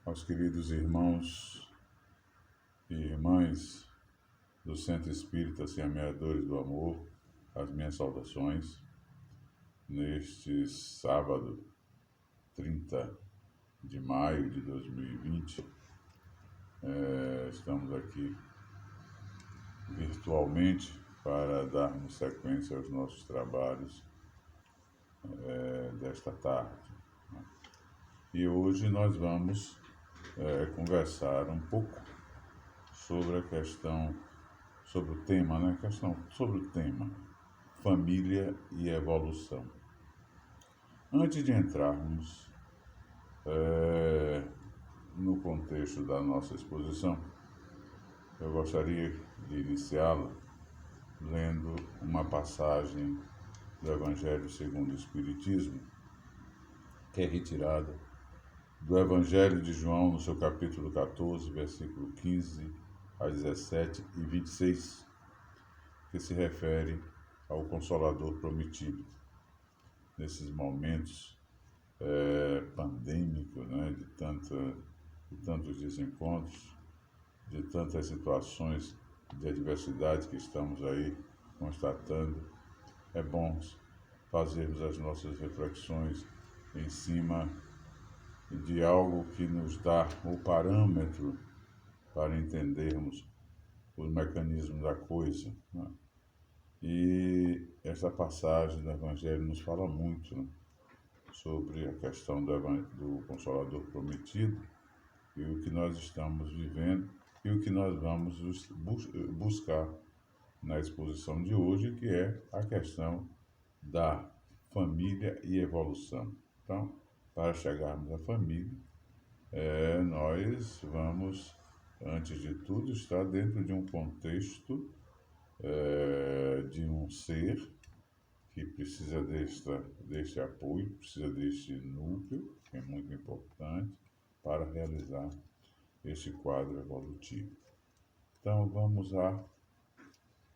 Aos queridos irmãos e irmãs do Centro Espírita Semeadores do Amor, as minhas saudações neste sábado, 30 de maio de 2020. Estamos aqui virtualmente para darmos sequência aos nossos trabalhos desta tarde. E hoje nós vamos conversar um pouco sobre a questão, sobre o tema, família e evolução. Antes de entrarmos no contexto da nossa exposição, eu gostaria de iniciá-la lendo uma passagem do Evangelho segundo o Espiritismo, que é retirada do Evangelho de João, no seu capítulo 14, versículo 15 a 17 e 26, que se refere ao Consolador prometido. Nesses momentos pandêmicos, né, de tantos desencontros, de tantas situações de adversidade que estamos aí constatando, é bom fazermos as nossas reflexões em cima de algo que nos dá o parâmetro para entendermos os mecanismos da coisa, né? E essa passagem do Evangelho nos fala muito, né, sobre a questão do Consolador prometido e o que nós estamos vivendo e o que nós vamos buscar na exposição de hoje, que é a questão da família e evolução. Então, para chegarmos à família, nós vamos, antes de tudo, estar dentro de um contexto de um ser que precisa deste apoio, precisa deste núcleo, que é muito importante, para realizar este quadro evolutivo. Então, vamos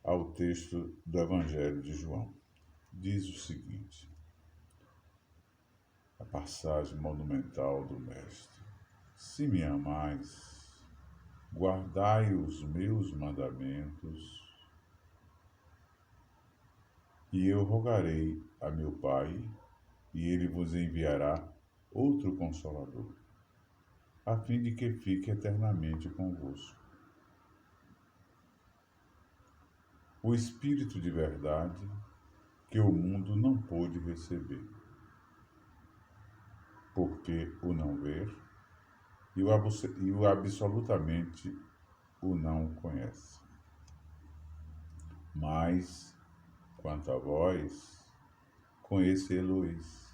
ao texto do Evangelho de João. Diz o seguinte, a passagem monumental do Mestre: se me amais, guardai os meus mandamentos, e eu rogarei a meu Pai, e ele vos enviará outro Consolador, a fim de que fique eternamente convosco. O Espírito de verdade, que o mundo não pôde receber, porque o não ver e o absolutamente o não conhece. Mas, quanto a vós, conhecê-lo-eis,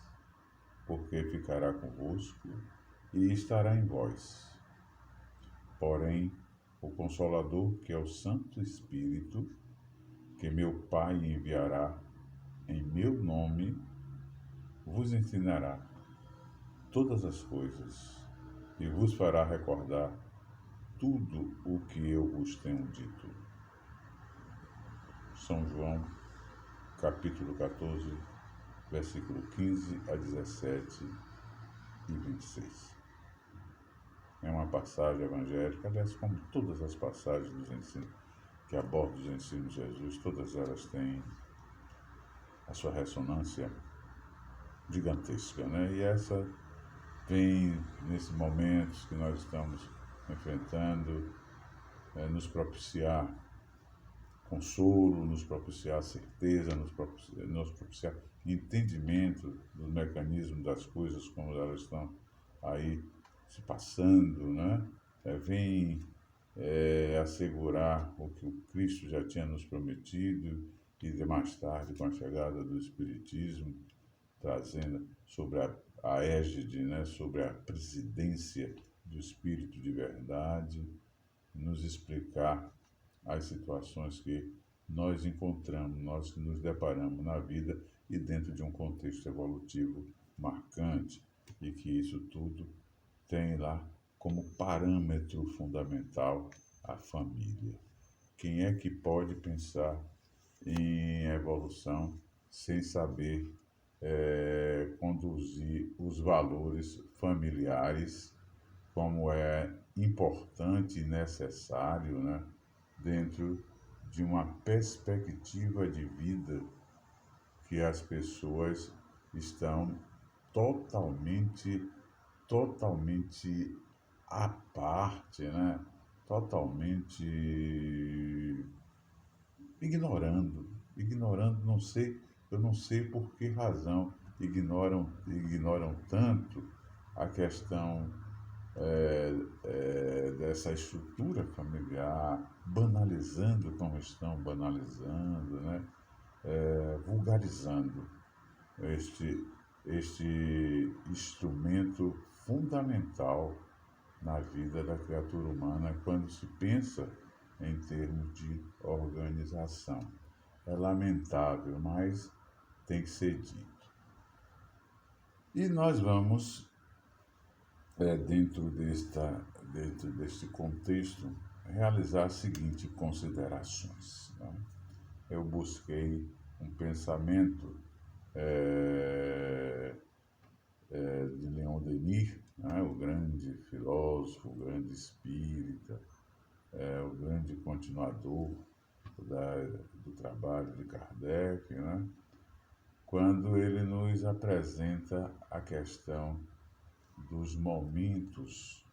porque ficará convosco e estará em vós. Porém, o Consolador, que é o Santo Espírito, que meu Pai enviará em meu nome, vos ensinará todas as coisas e vos fará recordar tudo o que eu vos tenho dito. São João, capítulo 14, versículo 15 a 17 e 26. É uma passagem evangélica, aliás, como todas as passagens dos ensinos que abordam os ensinos de Jesus, todas elas têm a sua ressonância gigantesca, né? E essa vem nesses momentos que nós estamos enfrentando, nos propiciar consolo, nos propiciar certeza, nos propiciar entendimento dos mecanismos das coisas como elas estão aí se passando, né? Vem assegurar o que o Cristo já tinha nos prometido e mais tarde, com a chegada do Espiritismo, trazendo sobre a égide, né, sobre a presidência do Espírito de verdade, nos explicar as situações que nós encontramos, nós que nos deparamos na vida e dentro de um contexto evolutivo marcante, e que isso tudo tem lá como parâmetro fundamental a família. Quem é que pode pensar em evolução sem saber conduzir os valores familiares como é importante e necessário, né, dentro de uma perspectiva de vida que as pessoas estão totalmente, totalmente à parte, né? Totalmente ignorando, eu não sei por que razão ignoram tanto a questão dessa estrutura familiar, banalizando como estão banalizando, né? Vulgarizando este, este instrumento fundamental na vida da criatura humana quando se pensa em termos de organização. É lamentável, mas tem que ser dito. E nós vamos, dentro deste contexto, realizar as seguintes considerações. Né? Eu busquei um pensamento de Leon Denis, né? O grande filósofo, o grande espírita, o grande continuador do trabalho de Kardec, né? Quando ele nos apresenta a questão dos momentos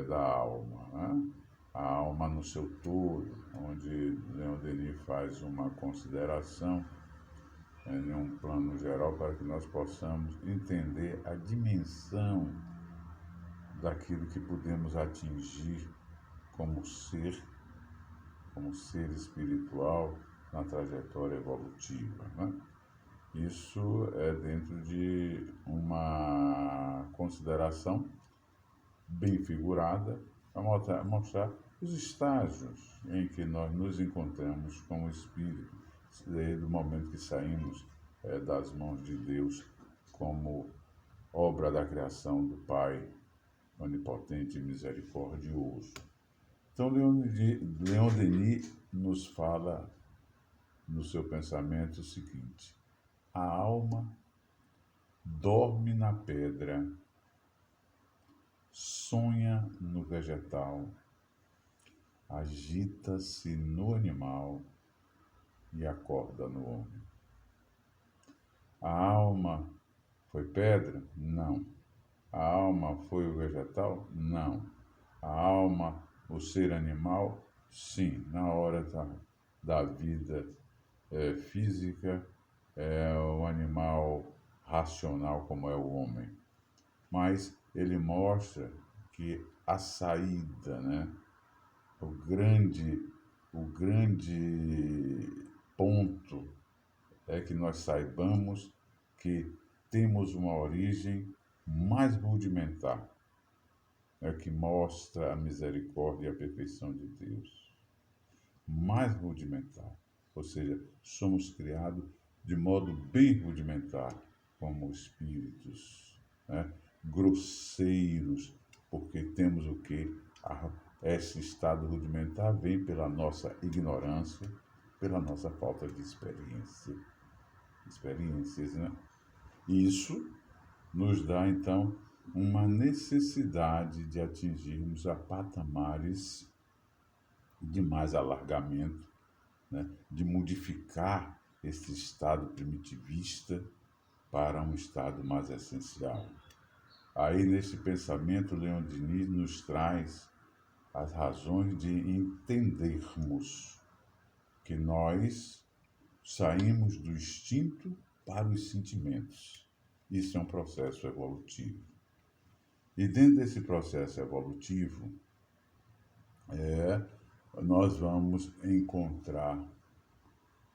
da alma, né? A alma no seu todo, onde Leon Denis faz uma consideração em um plano geral para que nós possamos entender a dimensão daquilo que podemos atingir como ser espiritual na trajetória evolutiva, né? Isso é dentro de uma consideração bem figurada para mostrar os estágios em que nós nos encontramos como espírito, desde o momento que saímos das mãos de Deus como obra da criação do Pai onipotente e misericordioso. Então, Leon Denis nos fala no seu pensamento o seguinte: a alma dorme na pedra, sonha no vegetal, agita-se no animal e acorda no homem. A alma foi pedra? Não. A alma foi o vegetal? Não. A alma, o ser animal? Sim. Na hora da vida física, é o animal racional como é o homem. Mas ele mostra que a saída, né, o grande ponto é que nós saibamos que temos uma origem mais rudimentar, é que mostra a misericórdia e a perfeição de Deus. Mais rudimentar, ou seja, somos criados de modo bem rudimentar, como espíritos, né? Grosseiros, porque temos o que? Esse estado rudimentar vem pela nossa ignorância, pela nossa falta de experiências, né? Isso nos dá, então, uma necessidade de atingirmos a patamares de mais alargamento, né? De modificar esse estado primitivista para um estado mais essencial. Aí, nesse pensamento, Leon Denis nos traz as razões de entendermos que nós saímos do instinto para os sentimentos. Isso é um processo evolutivo. E dentro desse processo evolutivo, nós vamos encontrar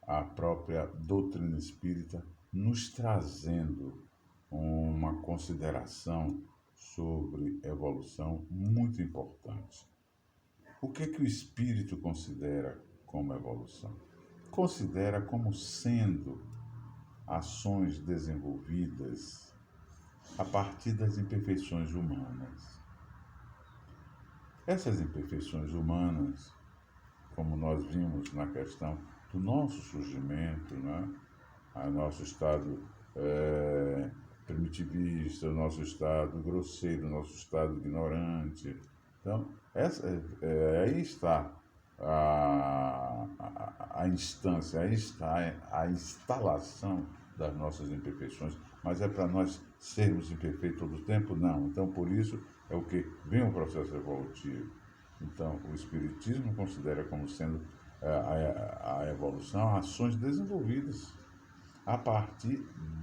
a própria doutrina espírita nos trazendo uma consideração sobre evolução muito importante. O que o espírito considera como evolução? Considera como sendo ações desenvolvidas a partir das imperfeições humanas. Essas imperfeições humanas, como nós vimos na questão do nosso surgimento, né? O nosso estado primitivista, o nosso estado grosseiro, o nosso estado ignorante. Então, aí está a instância, aí está a instalação das nossas imperfeições, mas é para nós sermos imperfeitos todo o tempo? Não. Então, por isso, é o que vem o processo evolutivo. Então, o Espiritismo considera como sendo a evolução ações desenvolvidas a partir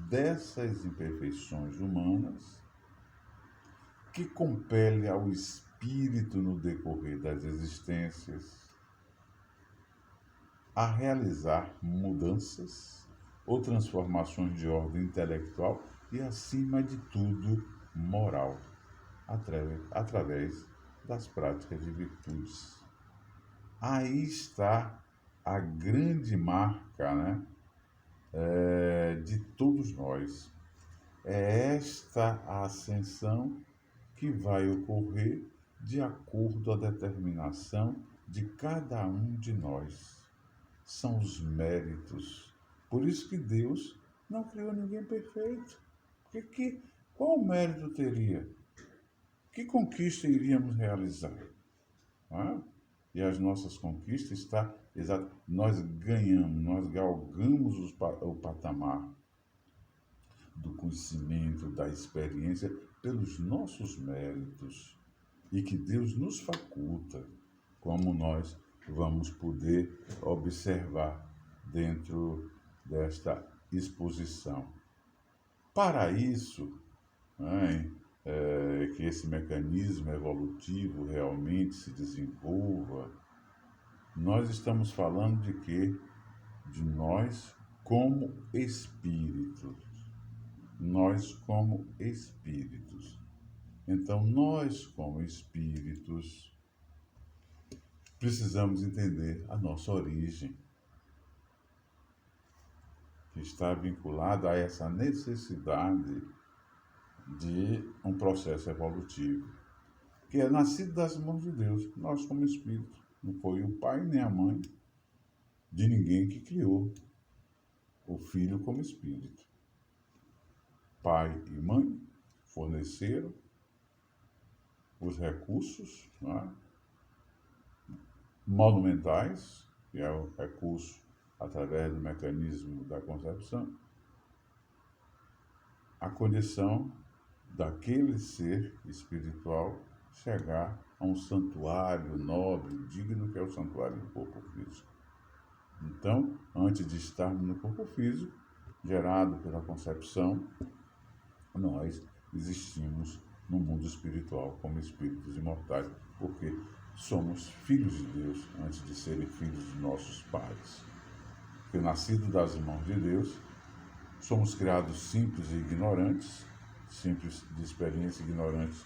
dessas imperfeições humanas que compele ao espírito no decorrer das existências a realizar mudanças ou transformações de ordem intelectual e, acima de tudo, moral, através das práticas de virtudes. Aí está a grande marca, né, de todos nós. É esta a ascensão que vai ocorrer de acordo à determinação de cada um de nós. São os méritos. Por isso que Deus não criou ninguém perfeito. Qual mérito teria? Que conquista iríamos realizar? E as nossas conquistas está exato. Nós ganhamos, nós galgamos o patamar do conhecimento, da experiência, pelos nossos méritos, e que Deus nos faculta, como nós vamos poder observar dentro desta exposição. Para isso, que esse mecanismo evolutivo realmente se desenvolva, nós estamos falando de quê? De nós como espíritos. Nós como espíritos. Então, nós como espíritos precisamos entender a nossa origem, que está vinculada a essa necessidade de um processo evolutivo, que é nascido das mãos de Deus, nós como espírito. Não foi o pai nem a mãe de ninguém que criou o filho como espírito. Pai e mãe forneceram os recursos, monumentais, que é o recurso através do mecanismo da concepção, a condição daquele ser espiritual chegar a um santuário nobre, digno, que é o santuário do corpo físico. Então, antes de estarmos no corpo físico, gerado pela concepção, nós existimos no mundo espiritual como espíritos imortais, porque somos filhos de Deus antes de serem filhos de nossos pais. Porque nascidos das mãos de Deus, somos criados simples e ignorantes, simples de experiência e ignorantes,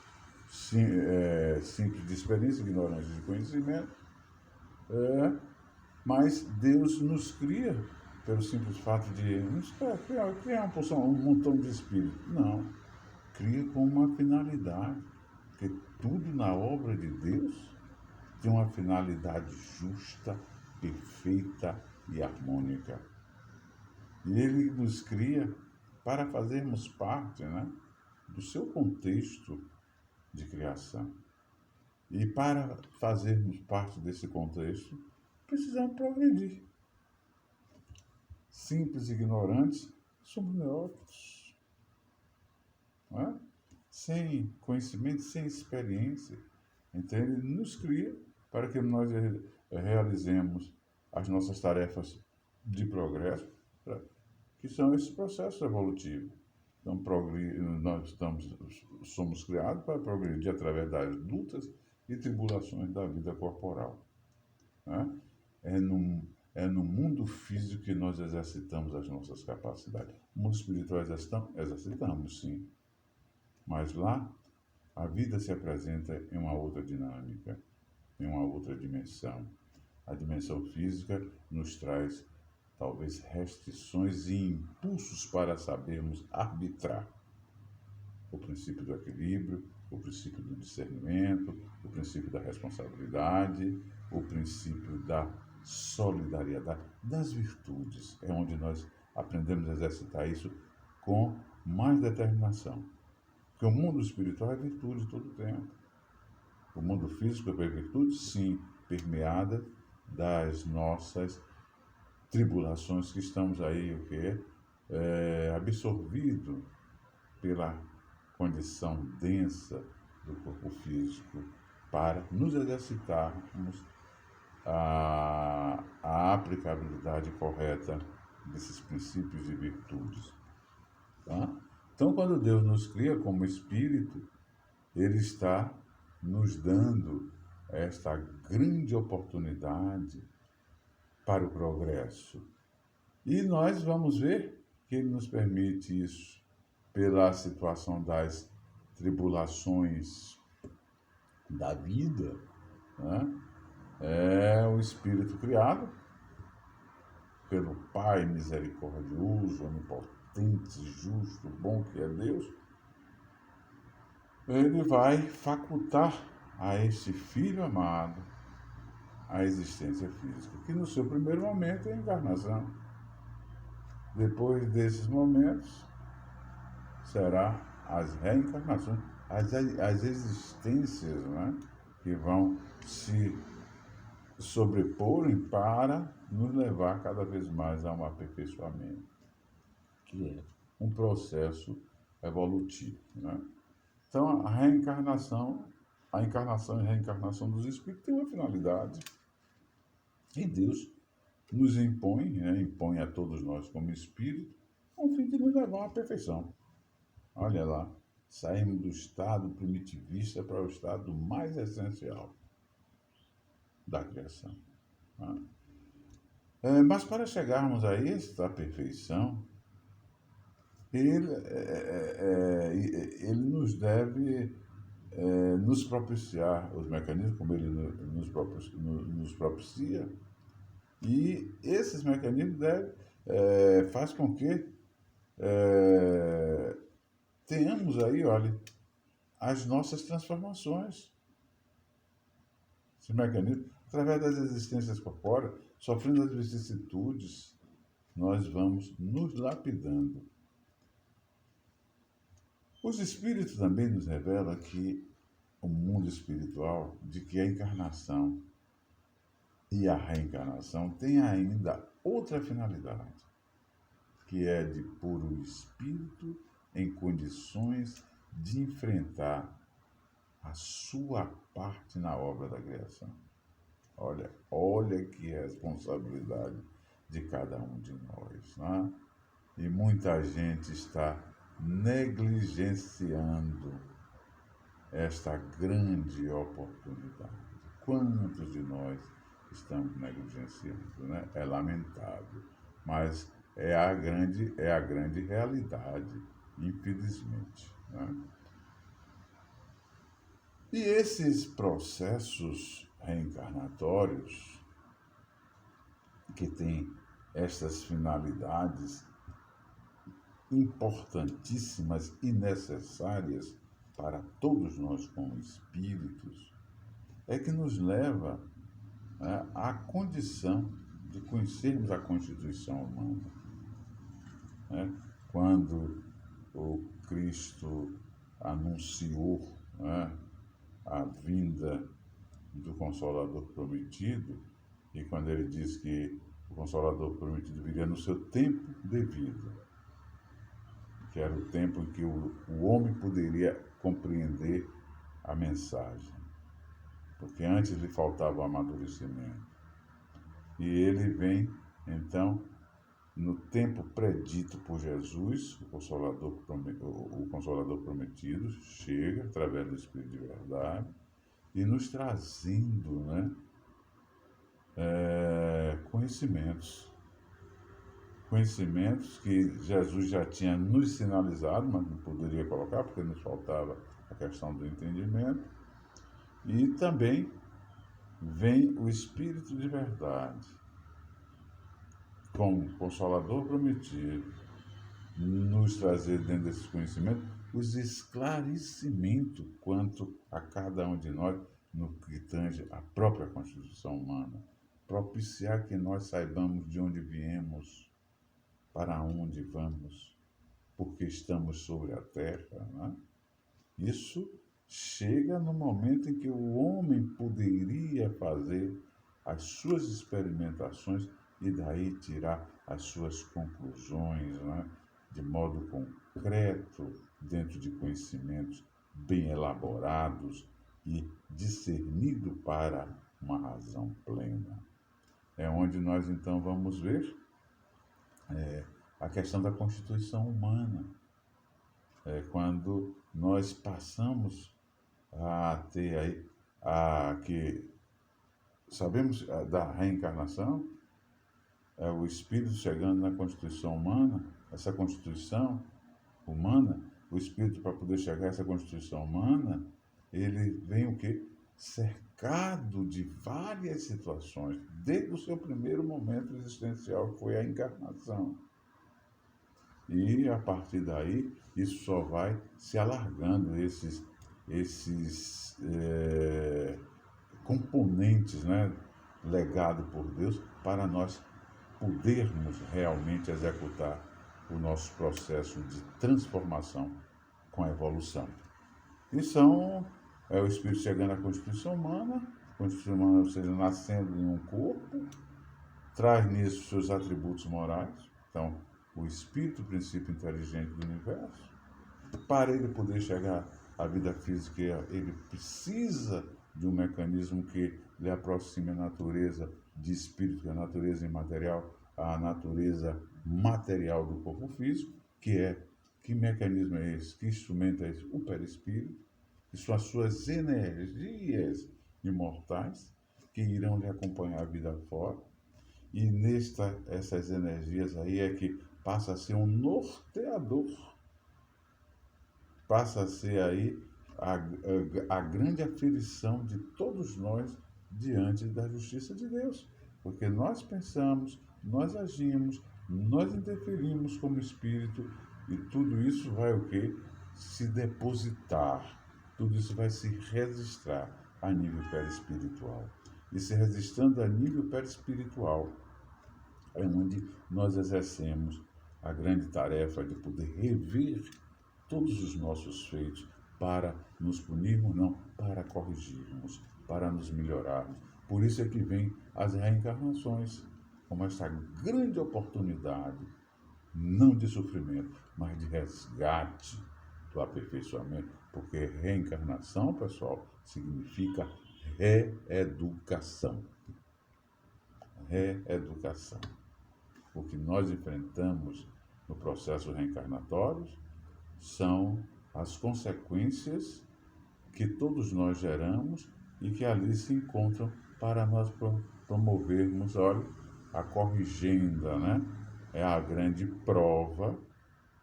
simples de experiência e ignorantes de conhecimento, mas Deus nos cria pelo simples fato de criar um montão de espíritos. Não, cria com uma finalidade, porque tudo na obra de Deus tem uma finalidade justa, perfeita e harmônica. E Ele nos cria para fazermos parte, do seu contexto de criação. E para fazermos parte desse contexto, precisamos progredir. Simples e ignorantes, somos neófitos. Sem conhecimento, sem experiência. Então, Ele nos cria para que nós realizemos as nossas tarefas de progresso, que são esse processo evolutivo. Então, nós somos criados para progredir através das lutas e tribulações da vida corporal. É no mundo físico que nós exercitamos as nossas capacidades. No mundo espiritual exercitamos, sim. Mas lá, a vida se apresenta em uma outra dinâmica, em uma outra dimensão. A dimensão física nos traz, talvez, restrições e impulsos para sabermos arbitrar. O princípio do equilíbrio, o princípio do discernimento, o princípio da responsabilidade, o princípio da solidariedade, das virtudes. É onde nós aprendemos a exercitar isso com mais determinação. Porque o mundo espiritual é virtude todo o tempo. O mundo físico é virtude, sim, permeada das nossas tribulações que estamos aí, o quê? Absorvido pela condição densa do corpo físico para nos exercitarmos a aplicabilidade correta desses princípios e virtudes. Tá? Então, quando Deus nos cria como espírito, Ele está nos dando esta grande oportunidade para o progresso. E nós vamos ver que Ele nos permite isso pela situação das tribulações da vida, né? É o espírito criado pelo Pai misericordioso, onipotente, justo, bom que é Deus. Ele vai facultar a este filho amado a existência física, que no seu primeiro momento é a encarnação. Depois desses momentos, será as reencarnações, as existências, né, que vão se sobreporem para nos levar cada vez mais a um aperfeiçoamento, que é um processo evolutivo. Né? Então, a encarnação e reencarnação dos espíritos tem uma finalidade. E Deus nos impõe, né, impõe a todos nós como espírito, com o fim de nos levar à perfeição. Olha lá, saímos do estado primitivista para o estado mais essencial da criação. Né? Mas para chegarmos a esta perfeição, ele nos deve nos propiciar os mecanismos como ele nos propicia, e esses mecanismos faz com que tenhamos aí, olha, as nossas transformações. Esses mecanismos, através das existências corpóreas, sofrendo as vicissitudes, nós vamos nos lapidando. Os espíritos também nos revelam que o mundo espiritual, de que a encarnação e a reencarnação têm ainda outra finalidade, que é de pôr o espírito em condições de enfrentar a sua parte na obra da criação. Olha que responsabilidade de cada um de nós, né? E muita gente está negligenciando esta grande oportunidade. Quantos de nós estamos negligenciando, né? É lamentável, mas é a grande realidade, infelizmente, né? E esses processos reencarnatórios, que têm estas finalidades importantíssimas e necessárias para todos nós como espíritos, é que nos leva, né, à condição de conhecermos a constituição humana. Né? Quando o Cristo anunciou, né, a vinda do Consolador prometido, e quando ele diz que o Consolador prometido viria no seu tempo devido, que era o tempo em que o homem poderia compreender a mensagem, porque antes lhe faltava o amadurecimento. E ele vem, então, no tempo predito por Jesus, o Consolador prometido chega através do Espírito de verdade e nos trazendo, né, conhecimentos que Jesus já tinha nos sinalizado, mas não poderia colocar porque nos faltava a questão do entendimento. E também vem o Espírito de verdade, como Consolador prometido, nos trazer dentro desses conhecimentos os esclarecimentos quanto a cada um de nós no que tange a própria constituição humana, propiciar que nós saibamos de onde viemos, para onde vamos, porque estamos sobre a terra, né? Isso chega no momento em que o homem poderia fazer as suas experimentações e daí tirar as suas conclusões, né? De modo concreto, dentro de conhecimentos bem elaborados e discernido para uma razão plena. É onde nós então vamos ver a questão da constituição humana. É quando nós passamos a ter aí a que sabemos da reencarnação, é o espírito chegando na constituição humana, essa constituição humana, o espírito para poder chegar a essa constituição humana, ele vem o quê? Cercado de várias situações, desde o seu primeiro momento existencial, que foi a encarnação. E a partir daí, isso só vai se alargando, esses componentes, né, legado por Deus, para nós podermos realmente executar o nosso processo de transformação com a evolução. E são o espírito chegando à constituição humana, ou seja, nascendo em um corpo, traz nisso seus atributos morais. Então, o espírito, o princípio inteligente do universo, para ele poder chegar à vida física, ele precisa de um mecanismo que lhe aproxime a natureza de espírito, que é a natureza imaterial, a natureza material do corpo físico, que mecanismo é esse? Que instrumento é esse? O perispírito, que são as suas energias imortais, que irão lhe acompanhar a vida fora. E essas energias aí é que passa a ser um norteador, passa a ser aí a grande aferição de todos nós diante da justiça de Deus. Porque nós pensamos, nós agimos, nós interferimos como espírito e tudo isso vai o quê? Se depositar, tudo isso vai se registrar a nível perispiritual. E se registrando a nível perispiritual, é onde nós exercemos a grande tarefa de poder rever todos os nossos feitos para nos punirmos, não, para corrigirmos, para nos melhorarmos. Por isso é que vem as reencarnações, como essa grande oportunidade, não de sofrimento, mas de resgate do aperfeiçoamento, porque reencarnação, pessoal, significa reeducação. Reeducação. O que nós enfrentamos no processo reencarnatório são as consequências que todos nós geramos e que ali se encontram para nós promovermos, olha, a corrigenda, né? É a grande prova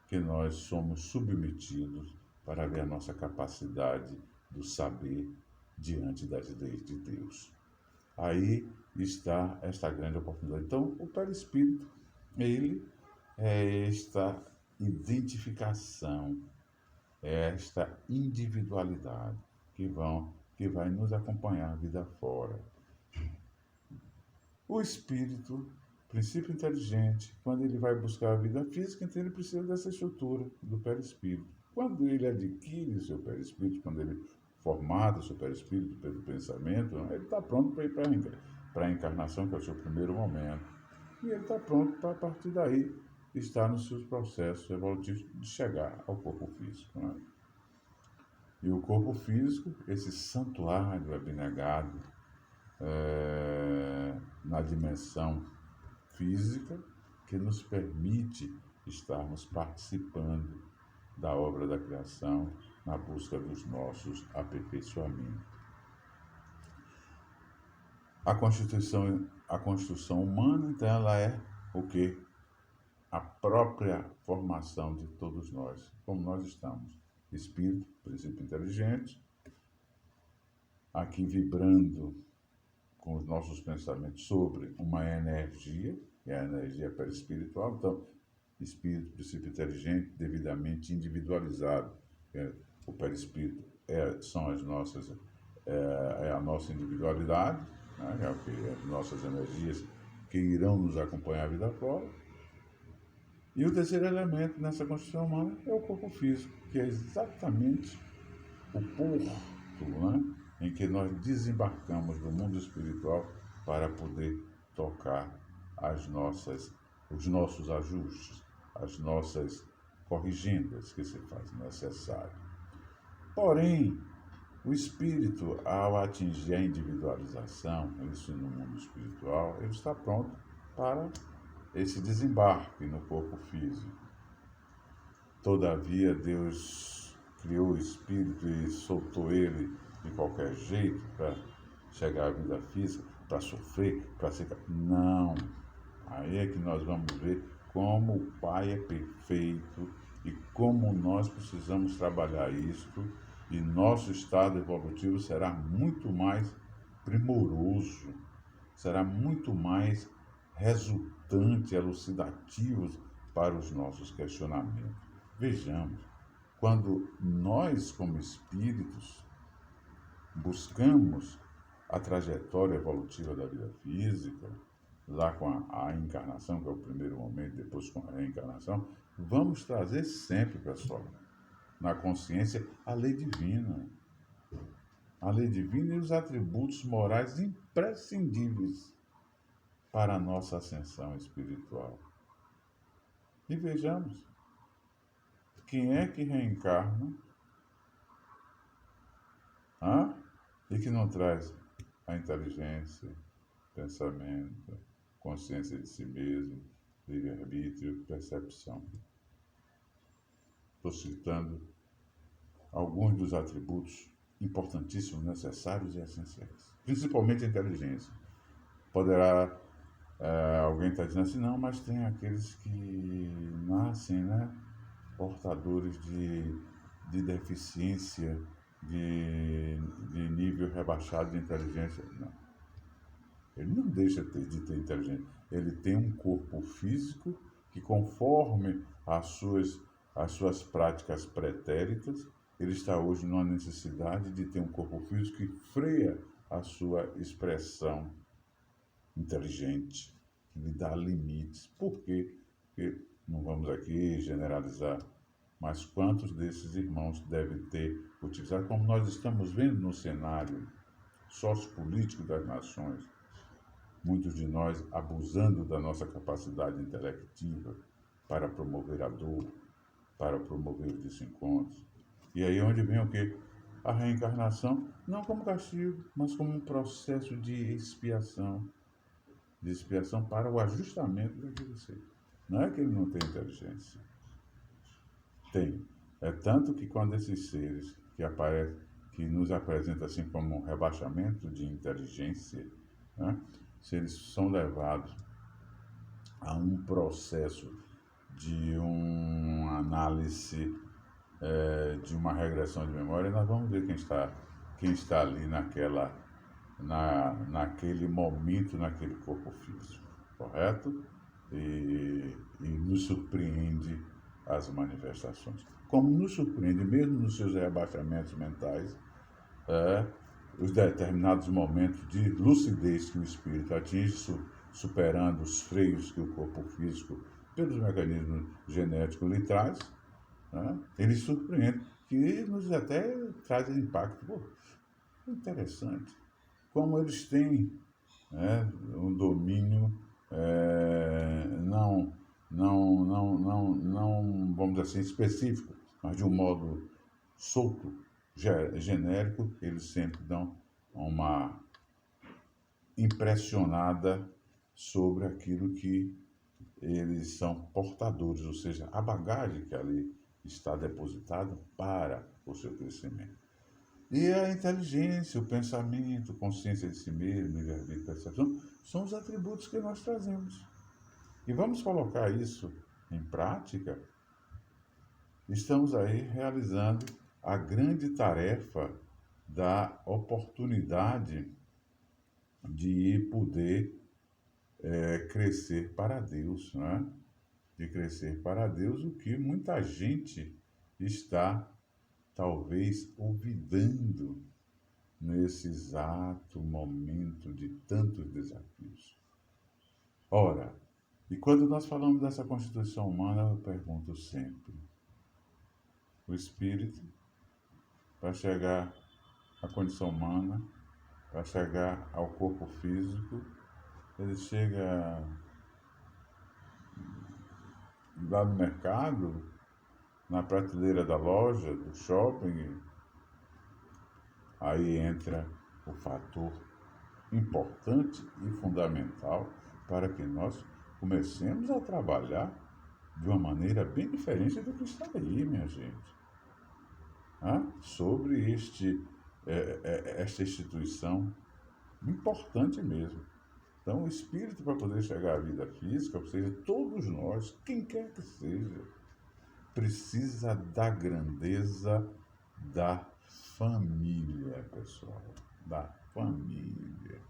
que nós somos submetidos para ver a nossa capacidade do saber diante das leis de Deus. Aí está esta grande oportunidade. Então, o perispírito, ele é esta identificação, é esta individualidade que vai nos acompanhar a vida fora. O espírito, princípio inteligente, quando ele vai buscar a vida física, então ele precisa dessa estrutura do perispírito. Quando ele adquire o seu perispírito, quando ele formata o seu perispírito pelo pensamento, ele está pronto para ir para a encarnação, que é o seu primeiro momento. E ele está pronto para, a partir daí, estar nos seus processos evolutivos de chegar ao corpo físico. Né? E o corpo físico, esse santuário abnegado na dimensão física, que nos permite estarmos participando da obra da criação na busca dos nossos aperfeiçoamentos. A constituição humana, então, ela é o quê? A própria formação de todos nós, como nós estamos. Espírito, princípio inteligente, aqui vibrando com os nossos pensamentos sobre uma energia, que é a energia perispiritual. Então, espírito, princípio inteligente, devidamente individualizado. O perispírito são as nossas, é a nossa individualidade, né? As nossas energias que irão nos acompanhar a vida fora. E o terceiro elemento nessa construção humana é o corpo físico, que é exatamente o porto, né, em que nós desembarcamos do mundo espiritual para poder tocar os nossos ajustes, as nossas corrigendas que se faz necessário. Porém, o espírito, ao atingir a individualização, isso no mundo espiritual, ele está pronto para esse desembarque no corpo físico. Todavia, Deus criou o espírito e soltou ele de qualquer jeito para chegar à vida física, para sofrer, para ser. Não! Aí é que nós vamos ver como o Pai é perfeito e como nós precisamos trabalhar isto, e nosso estado evolutivo será muito mais primoroso, será muito mais resultante, elucidativo para os nossos questionamentos. Vejamos, quando nós, como espíritos, buscamos a trajetória evolutiva da vida física, lá com a encarnação, que é o primeiro momento, depois com a reencarnação, vamos trazer sempre, pessoal, na consciência, a lei divina. A lei divina e os atributos morais imprescindíveis para a nossa ascensão espiritual. E vejamos, quem é que reencarna e que não traz a inteligência, pensamento, consciência de si mesmo, livre-arbítrio, percepção? Estou citando alguns dos atributos importantíssimos, necessários e essenciais. Principalmente a inteligência. Poderá alguém estar dizendo assim, não, mas tem aqueles que nascem, né, portadores de deficiência, de nível rebaixado de inteligência. Não. Ele não deixa de ter inteligência. Ele tem um corpo físico que, conforme as suas práticas pretéritas, ele está hoje numa necessidade de ter um corpo físico que freia a sua expressão inteligente, que lhe dá limites. Por quê? Porque não vamos aqui generalizar, mas quantos desses irmãos devem ter utilizado, como nós estamos vendo no cenário sociopolítico das nações, muitos de nós abusando da nossa capacidade intelectiva para promover a dor, para promover os desencontros. E aí onde vem o quê? A reencarnação, não como castigo, mas como um processo de expiação para o ajustamento daquele ser. Não é que ele não tem inteligência. Tem. É tanto que quando esses seres que nos apresentam assim como um rebaixamento de inteligência, né, se eles são levados a um processo de uma análise, de uma regressão de memória, nós vamos ver quem está ali naquele momento, naquele corpo físico, correto? E nos surpreende as manifestações. Como nos surpreende, mesmo nos seus rebaixamentos mentais, os determinados momentos de lucidez que o espírito atinge, superando os freios que o corpo físico, pelos mecanismos genéticos, lhe traz, né? Ele surpreende, que nos até traz impacto. Pô, interessante. Como eles têm, né, um domínio não, vamos dizer assim, específico, mas de um modo solto, genérico, eles sempre dão uma impressionada sobre aquilo que eles são portadores, ou seja, a bagagem que ali está depositada para o seu crescimento. E a inteligência, o pensamento, consciência de si mesmo, livre-arbítrio, percepção, são os atributos que nós trazemos. E vamos colocar isso em prática. Estamos aí realizando a grande tarefa da oportunidade de poder crescer para Deus, né? De crescer para Deus, o que muita gente está, talvez, olvidando nesse exato momento de tantos desafios. Ora, E quando nós falamos dessa constituição humana, eu pergunto sempre: o espírito, para chegar à condição humana, para chegar ao corpo físico, ele chega lá no mercado, na prateleira da loja, do shopping, aí entra o fator importante e fundamental para que nós comecemos a trabalhar de uma maneira bem diferente do que está aí, minha gente. Sobre esta instituição importante mesmo. Então, o espírito, para poder chegar à vida física, ou seja, todos nós, quem quer que seja, precisa da grandeza da família, pessoal. Da família.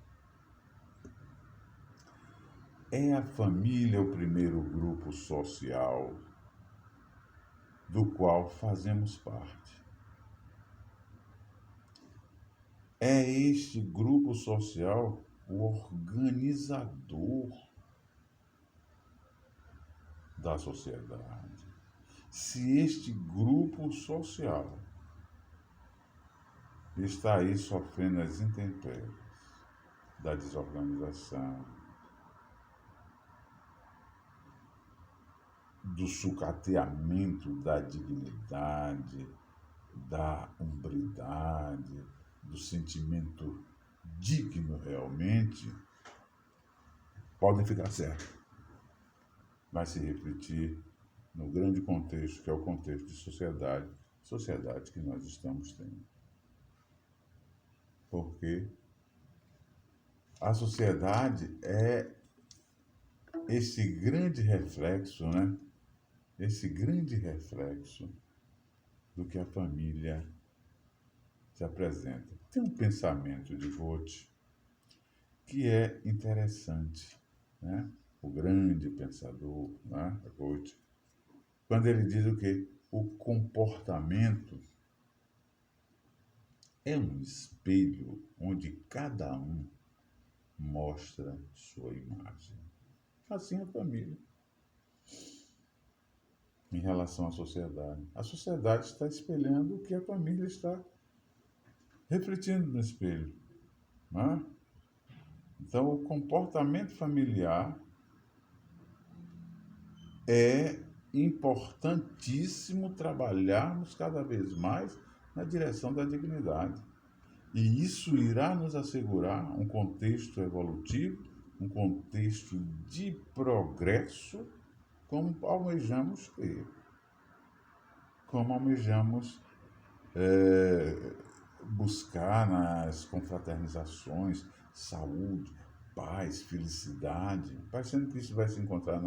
É a família o primeiro grupo social do qual fazemos parte. É este grupo social o organizador da sociedade. Se este grupo social está aí sofrendo as intempéries da desorganização, do sucateamento da dignidade, da hombridade, do sentimento digno realmente, podem ficar certos. Vai se refletir no grande contexto, que é o contexto de sociedade que nós estamos tendo. Porque a sociedade é esse grande reflexo, né? Esse grande reflexo do que a família se apresenta. Tem um pensamento de Vogt que é interessante, né? O grande pensador, né? Vogt, quando ele diz o quê? O comportamento é um espelho onde cada um mostra sua imagem. Assim a família. Em relação à sociedade. A sociedade está espelhando o que a família está refletindo no espelho. Não é? Então, o comportamento familiar é importantíssimo trabalharmos cada vez mais na direção da dignidade. E isso irá nos assegurar um contexto evolutivo, um contexto de progresso, como almejamos ter, como almejamos buscar nas confraternizações, saúde, paz, felicidade, parecendo que isso vai se encontrar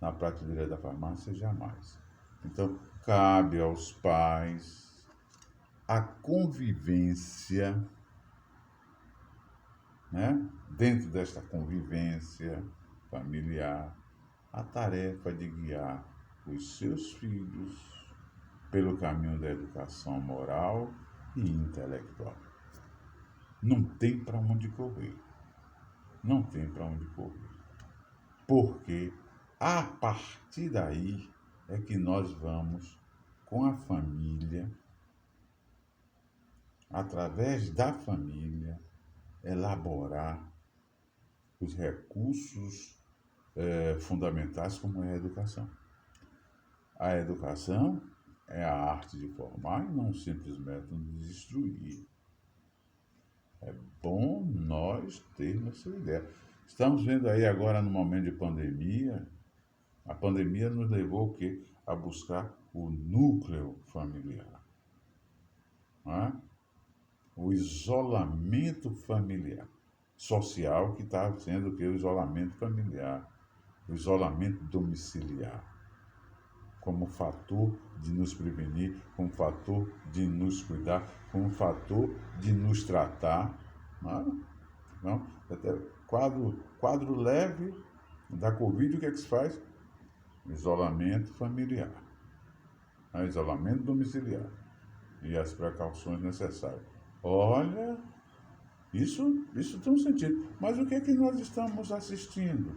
na prateleira da farmácia, jamais. Então, cabe aos pais a convivência, né? Dentro desta convivência familiar, a tarefa de guiar os seus filhos pelo caminho da educação moral e intelectual. Não tem para onde correr. Não tem para onde correr. Porque a partir daí é que nós vamos, com a família, através da família, elaborar os recursos fundamentais, como é a educação. A educação é a arte de formar e não um simples método de destruir. É bom nós termos essa ideia. Estamos vendo aí agora, no momento de pandemia, a pandemia nos levou o quê? A buscar o núcleo familiar. Não é? O isolamento familiar. Social, que está sendo o quê? O isolamento familiar. O isolamento domiciliar. Como fator de nos prevenir, como fator de nos cuidar, como fator de nos tratar. Não? Até quadro leve da Covid, o que é que se faz? Isolamento familiar, isolamento domiciliar e as precauções necessárias. Olha, isso tem um sentido. Mas o que é que nós estamos assistindo?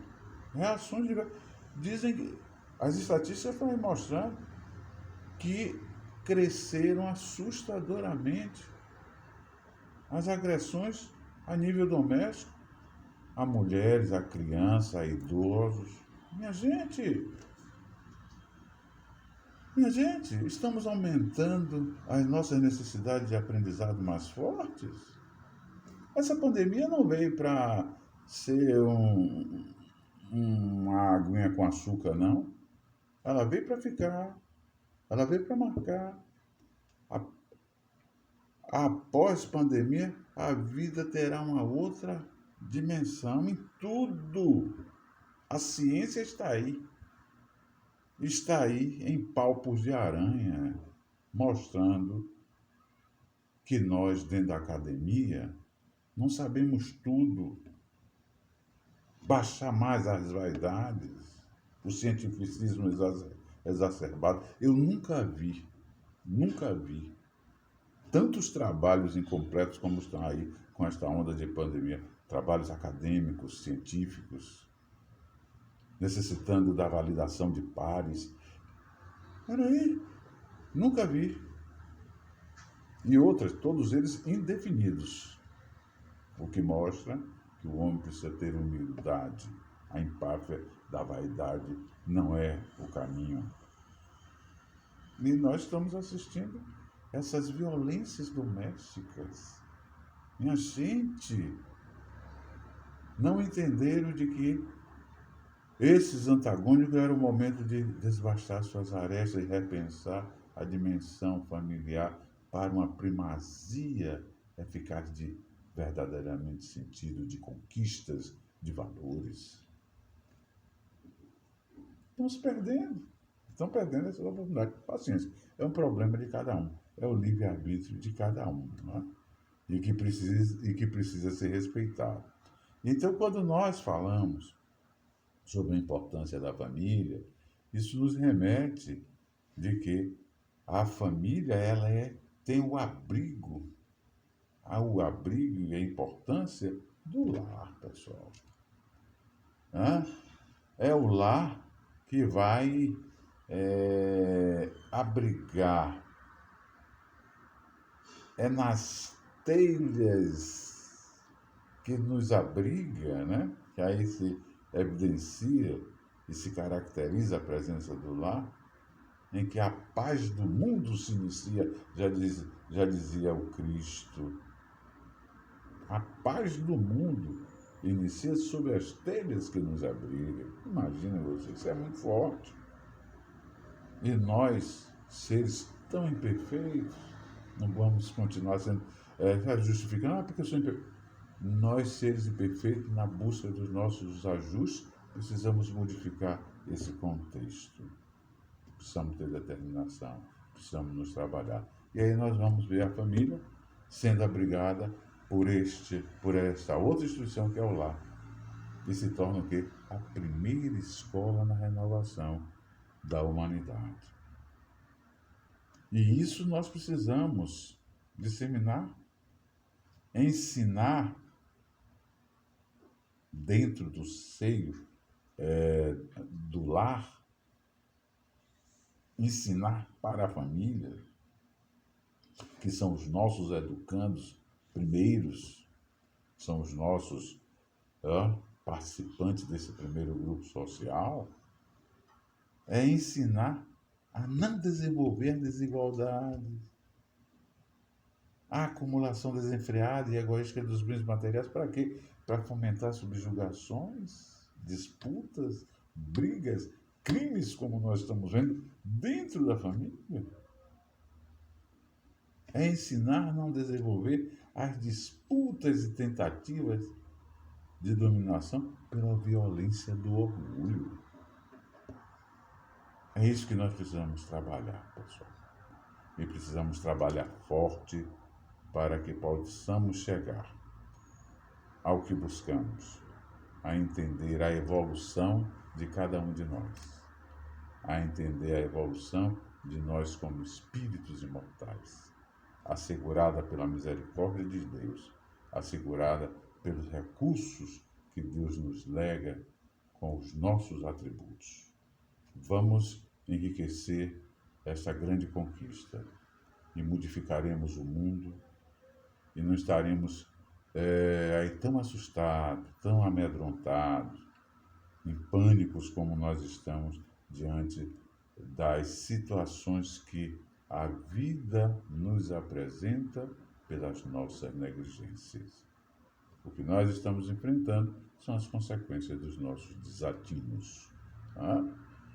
Reações diversas. Dizem que as estatísticas estão mostrando que cresceram assustadoramente as agressões a nível doméstico a mulheres, a crianças, a idosos. Minha gente, minha gente, estamos aumentando as nossas necessidades de aprendizado mais fortes. Essa pandemia não veio para ser uma aguinha com açúcar, não. Ela veio para ficar. Ela veio para marcar. Após pandemia, a vida terá uma outra dimensão em tudo. A ciência está aí. Está aí em palpos de aranha, mostrando que nós, dentro da academia, não sabemos tudo. Baixar mais as vaidades, o cientificismo exacerbado. Eu nunca vi tantos trabalhos incompletos como estão aí com esta onda de pandemia. Trabalhos acadêmicos, científicos, necessitando da validação de pares. Peraí, nunca vi. E outras, todos eles indefinidos. O que mostra que o homem precisa ter humildade. A empáfia da vaidade não é o caminho. E nós estamos assistindo essas violências domésticas. Minha gente, não entenderam de que esses antagônicos era o momento de desbastar suas arestas e repensar a dimensão familiar para uma primazia eficaz de verdadeiramente sentido de conquistas, de valores. Estão perdendo essa oportunidade. Paciência, é um problema de cada um, é o livre-arbítrio de cada um, não é? E que precisa ser respeitado. Então, quando nós falamos sobre a importância da família, isso nos remete de que a família tem o abrigo e a importância do lar, pessoal. É o lar que vai abrigar, é nas telhas que nos abriga, né? Que aí se evidencia e se caracteriza a presença do lar, em que a paz do mundo se inicia, já dizia o Cristo. A paz do mundo inicia sob as telhas que nos abrigam. Imagina você, isso é muito forte. E nós, seres tão imperfeitos, não vamos continuar sendo justificando, porque eu sou imperfeito. Nós, seres imperfeitos, na busca dos nossos ajustes, precisamos modificar esse contexto. Precisamos ter determinação, precisamos nos trabalhar. E aí nós vamos ver a família sendo abrigada por esta outra instituição que é o lar. E se torna o quê? A primeira escola na renovação da humanidade. E isso nós precisamos disseminar, ensinar dentro do seio do lar, ensinar para a família, que são os nossos educandos primeiros, são os nossos participantes desse primeiro grupo social, é ensinar a não desenvolver desigualdades, a acumulação desenfreada e egoísta dos bens materiais, para quê? Para fomentar subjugações, disputas, brigas, crimes, como nós estamos vendo, dentro da família. É ensinar a não desenvolver as disputas e tentativas de dominação pela violência do orgulho. É isso que nós precisamos trabalhar, pessoal. E precisamos trabalhar forte para que possamos chegar ao que buscamos, a entender a evolução de cada um de nós, a entender a evolução de nós como espíritos imortais, assegurada pela misericórdia de Deus, assegurada pelos recursos que Deus nos lega com os nossos atributos. Vamos enriquecer essa grande conquista e modificaremos o mundo e não estaremos aí tão assustados, tão amedrontados, em pânicos como nós estamos diante das situações que a vida nos apresenta pelas nossas negligências. O que nós estamos enfrentando são as consequências dos nossos desatinos. Tá?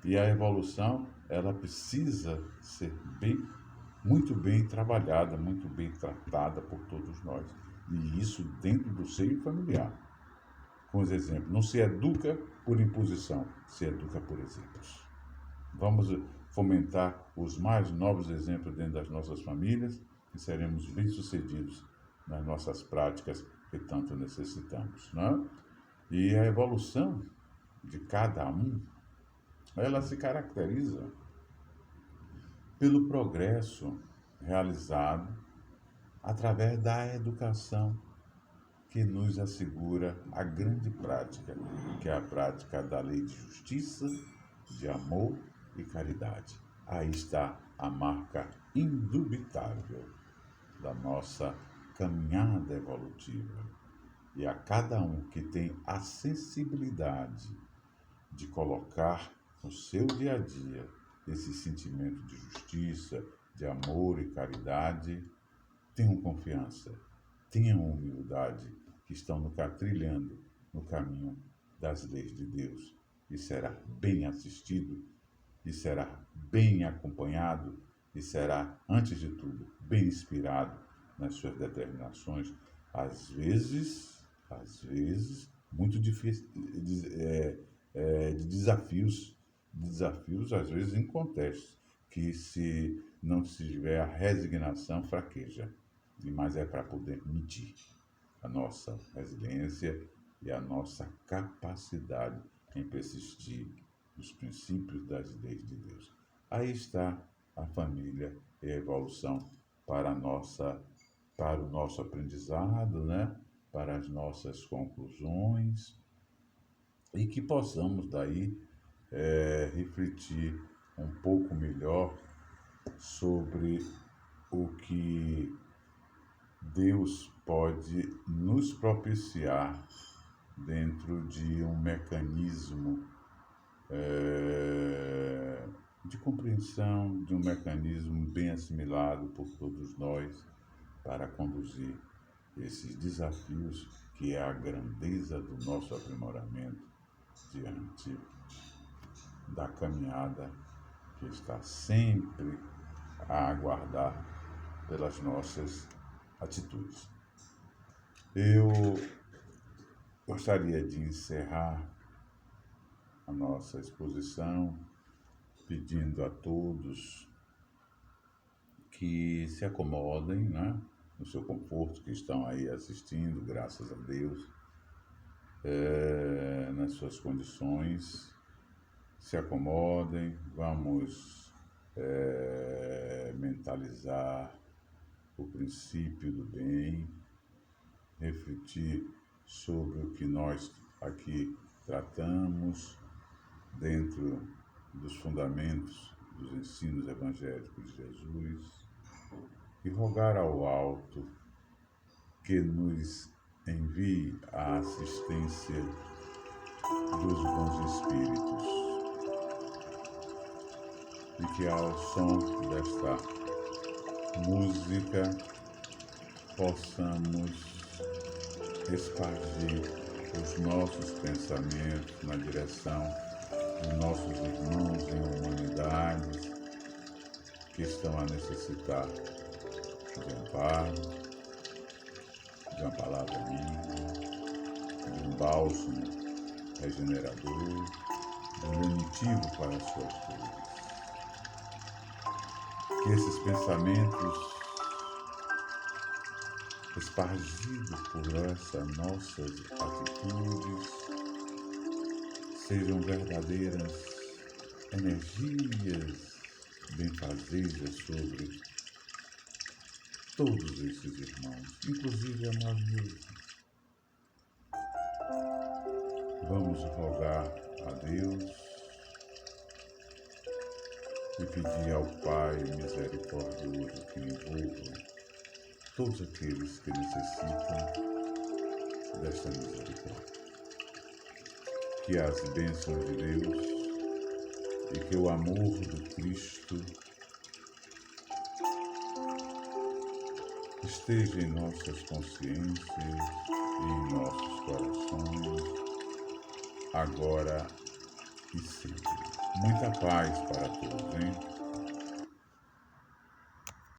E a evolução, ela precisa ser muito bem trabalhada, muito bem tratada por todos nós. E isso dentro do seio familiar. Com os exemplos. Não se educa por imposição, se educa por exemplos. Vamos fomentar os mais novos exemplos dentro das nossas famílias e seremos bem-sucedidos nas nossas práticas que tanto necessitamos. Né? E a evolução de cada um, ela se caracteriza pelo progresso realizado através da educação que nos assegura a grande prática, que é a prática da lei de justiça, de amor e caridade. Aí está a marca indubitável da nossa caminhada evolutiva. E a cada um que tem a sensibilidade de colocar no seu dia a dia esse sentimento de justiça, de amor e caridade, tenham confiança, tenham humildade, que estão trilhando no caminho das leis de Deus. E será bem assistido, e será bem acompanhado, e será, antes de tudo, bem inspirado nas suas determinações, às vezes, muito difícil, de desafios, às vezes incontestes, que se não se tiver a resignação, fraqueja. Mas é para poder medir a nossa resiliência e a nossa capacidade em persistir nos princípios das leis de Deus. Aí está a família e a evolução para o nosso aprendizado, né? Para as nossas conclusões, e que possamos daí refletir um pouco melhor sobre o que Deus pode nos propiciar dentro de um mecanismo de compreensão, de um mecanismo bem assimilado por todos nós para conduzir esses desafios, que é a grandeza do nosso aprimoramento diante da caminhada que está sempre a aguardar pelas nossas atitudes. Eu gostaria de encerrar a nossa exposição pedindo a todos que se acomodem, né, no seu conforto, que estão aí assistindo, graças a Deus, nas suas condições. Se acomodem, vamos mentalizar o princípio do bem, refletir sobre o que nós aqui tratamos dentro dos fundamentos dos ensinos evangélicos de Jesus e rogar ao alto que nos envie a assistência dos bons espíritos e que ao som desta música possamos espargir os nossos pensamentos na direção dos nossos irmãos em humanidades que estão a necessitar de amparo, de uma palavra amiga, de um bálsamo regenerador, de um lenitivo para as suas dores. Que esses pensamentos espargidos por essas nossas atitudes sejam verdadeiras energias benfazejas sobre todos esses irmãos, inclusive a nós mesmos. Vamos rogar a Deus e pedir ao Pai misericordioso que envolva todos aqueles que necessitam desta misericórdia. Que as bênçãos de Deus e que o amor do Cristo esteja em nossas consciências e em nossos corações, agora e sempre. Muita paz para todos, hein?